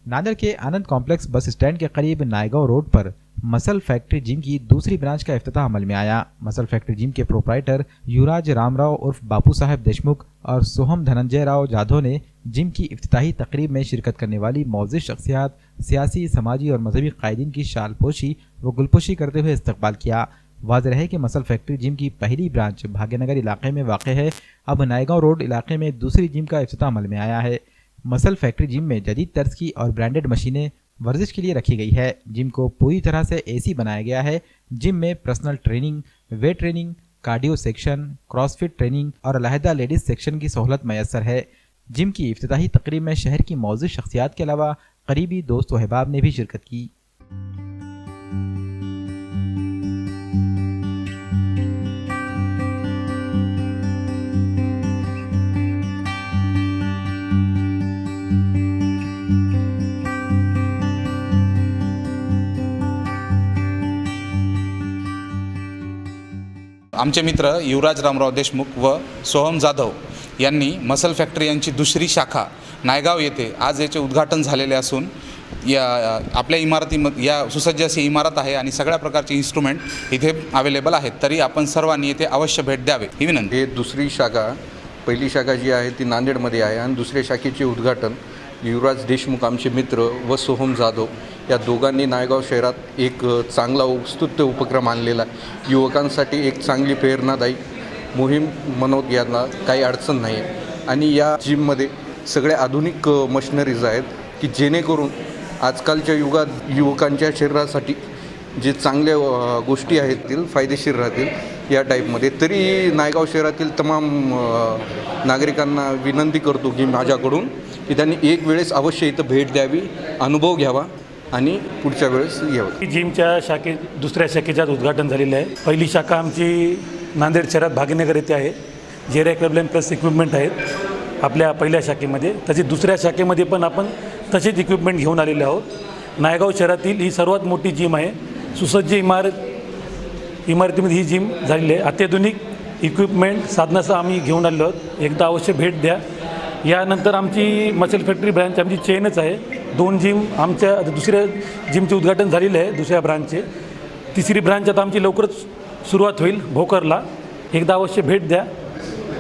नांदेड़ के आनंद complex bus stand के करीब Naigaon road पर muscle factory gym की दूसरी ब्रांच का इफ्तिताह अमल में आया। मसल फैक्ट्री जिम के प्रोप्राइटर युवराज रामराव उर्फ बापू साहब देशमुख और सोहम धनंजय राव जाधव ने जिम की इफ्तिताही तकरीब में शिरकत करने वाली मौजूद शख्सियात, सियासी, समाजी और मजहबी कायदीन की शालपोशी व गुलपोशी करते हुए इस्तकबाल किया। वाज़ेह है कि मसल फैक्ट्री जिम की पहली ब्रांच भाग्यनगर इलाके में वाक़ है। अब नायगांव रोड इलाके में दूसरी जिम का इफ्तिताह अमल में आया है। मसल फैक्ट्री जिम में जदीद तर्ज की और ब्रांडेड मशीनें वर्जिश के लिए रखी गई है। जिम को पूरी तरह से एसी बनाया गया है। जिम में personal training, weight training, cardio section, crossfit training और अलहदा लेडीज सेक्शन की सहूलत मैसर है। जिम की इफ्तिताही तकरीब में शहर की मौजूद शख्सियात के अलावा करीबी दोस्त व अहबाब ने भी शिरकत की। आमचे मित्र युवराज रामराव देशमुख व सोहम जाधव यांनी मसल फॅक्टरी यांची दुसरी शाखा नायगाव येथे आज याचे उद्घाटन झालेले असून या आपल्या इमारतीमध्ये या सुसज्ज अशी इमारत आहे आणि सगळ्या प्रकारचे इन्स्ट्रुमेंट इथे अवेलेबल आहेत। तरी आपण सर्वांनी येथे अवश्य भेट द्यावे ही विनंती। हे दुसरी शाखा, पहिली शाखा जी आहे ती नांदेडमध्ये आहे आणि दुसऱ्या शाखेचे उद्घाटन युवराज देशमुख आमचे मित्र व सोहम जाधव या दोघांनी नायगाव शहरात एक चांगला स्तुत्य उपक्रम आणलेला आहे। युवकांसाठी एक चांगली प्रेरणादायी मोहीम मनोत यांना काही अडचण नाही आहे आणि या जिममध्ये सगळे आधुनिक मशिनरीज आहेत की जेणेकरून आजकालच्या युगात युवकांच्या शरीरासाठी जे चांगल्या गोष्टी आहेत ते फायदेशीर राहतील या टाईपमध्ये। तरी नायगाव शहरातील तमाम नागरिकांना विनंती करतो की माझ्याकडून की त्यांनी एक वेळेस अवश्य इथं भेट द्यावी, अनुभव घ्यावा आणि पुढच्या वेळेस यावं। जिमच्या दुसऱ्या शाखेचं उद्घाटन झालेलं आहे। पहिली शाखा आमची नांदेड शहरात भाग्यनगर येथे आहे। जेरा क्लबलाईन प्लस इक्विपमेंट आहेत आपल्या पहिल्या शाखेमध्ये, तसेच दुसऱ्या शाखेमध्ये पण आपण तसेच इक्विपमेंट घेऊन आलेले आहोत। नायगाव शहरातील ही सर्वात मोठी जिम आहे। सुसज्ज इमारतीमध्ये ही जिम झालेली आहे। अत्याधुनिक इक्विपमेंट साधनासह आम्ही घेऊन आलेलो आहोत। एकदा अवश्य भेट द्या। यानंतर आमची मसल फॅक्टरी ब्रँच आमची चेनच आहे। 2 जिम आमच्या दुसऱ्या जिमचे उद्घाटन झालेले आहे दुसऱ्या ब्रांचचे। तिसरी ब्रांच आता आमची लवकरच सुरुवात होईल भोकरला। एकदा अवश्य भेट द्या।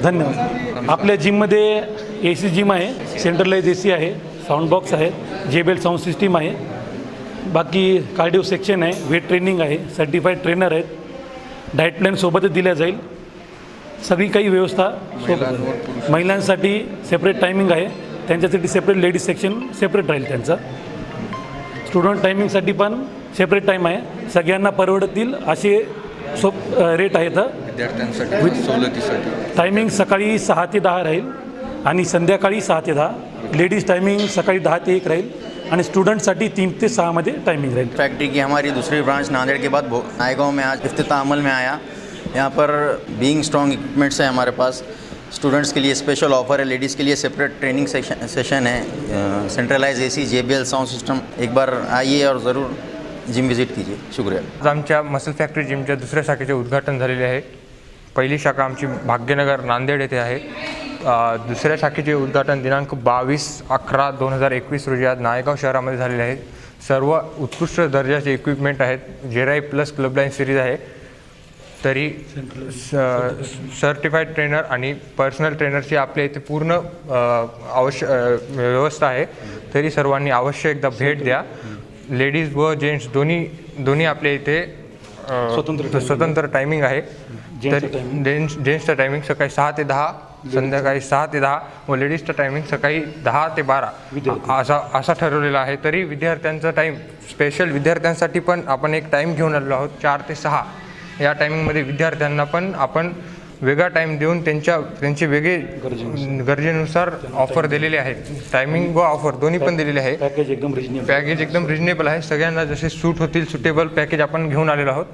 धन्यवाद। आपल्या जिममध्ये AC जिम आहे, सेंट्रलाइज AC आहे, साऊंड बॉक्स आहे, JBL साऊंड सिस्टीम आहे, बाकी कार्डिओ सेक्शन आहे, वेट ट्रेनिंग आहे, सर्टिफाईड ट्रेनर आहेत, डाएट प्लॅन सोबतच दिल्या जाईल। सगळी काही व्यवस्था महिलांसाठी सेपरेट टायमिंग आहे, त्यांच्यासाठी सेपरेट लेडीज सेक्शन सेपरेट राहील त्यांचा। स्टुडंट टायमिंगसाठी पण सेपरेट टाईम आहे। सगळ्यांना परवडतील असे रेट आहेत। विद्यार्थ्यांसाठी सवलतीसाठी टायमिंग सकाळी 6 ते 10 राहील आणि संध्याकाळी 6 ते 10। लेडीज़ टाइमिंग सकाळी 10 ते 1 रहेल और स्टूडेंट्ससाठी 3 से 6 मध्ये टाइमिंग रहेगी। फैक्ट्री की हमारी दूसरी ब्रांच नांदेड़ के बाद नायगांव में आज इफ्तिताह अमल में आया। यहाँ पर बीइंग स्ट्रॉन्ग इक्विपमेंट्स है हमारे पास। स्टूडेंट्स के लिए स्पेशल ऑफर है, लेडीज़ के लिए सेपरेट ट्रेनिंग सेशन है, centralise AC, JBL sound system. एक बार आइए और ज़रूर जिम विजिट कीजिए। शुक्रिया। आज आमच्या मसल फॅक्टरी जिमच्या दुसऱ्या शाखेचे उद्घाटन झालेले आहे। पहिली शाखा आमची भाग्यनगर नांदेड येथे आहे। दुसऱ्या शाखेचे उद्घाटन दिनांक 22/11/2021 रोजी आज नायगाव शहरामध्ये झालेले आहे। सर्व उत्कृष्ट दर्जाचे इक्विपमेंट आहेत। जेराई प्लस क्लबलाईन सिरीज आहे। तरी सर्टिफाईड ट्रेनर आणि पर्सनल ट्रेनरची आपल्या इथे पूर्ण व्यवस्था आहे। तरी सर्वांनी अवश्य एकदा भेट द्या। लेडीज व जेंट्स दोन्ही आपल्या इथे स्वतंत्र टायमिंग आहे। जेंट्सचं टायमिंग सकाळी 6 ते 10, संध्याकाळी 6 ते 10 व लेडीजचं टायमिंग सकाळी 10 ते 12 असा ठरवलेला आहे। तरी विद्यार्थ्यांचा टाईम स्पेशल विद्यार्थ्यांसाठी पण आपण एक टाईम घेऊन आलेलो आहोत 4 ते 6 या टायमिंगमध्ये विद्यार्थ्यांना पण आपण वेगळा टाईम देऊन त्यांचे वेगळे गरजेनुसार ऑफर दिलेले आहेत। टायमिंग व ऑफर दोन्ही पण दिलेले आहे। पॅकेज एकदम रिजनेबल आहे। सगळ्यांना जसे सूट होतील सुटेबल पॅकेज आपण घेऊन आलेलो आहोत।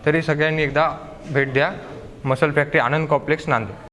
तरी सगळ्यांनी एकदा भेट द्या। मसल फॅक्टरी आनंद कॉम्प्लेक्स नांदेड।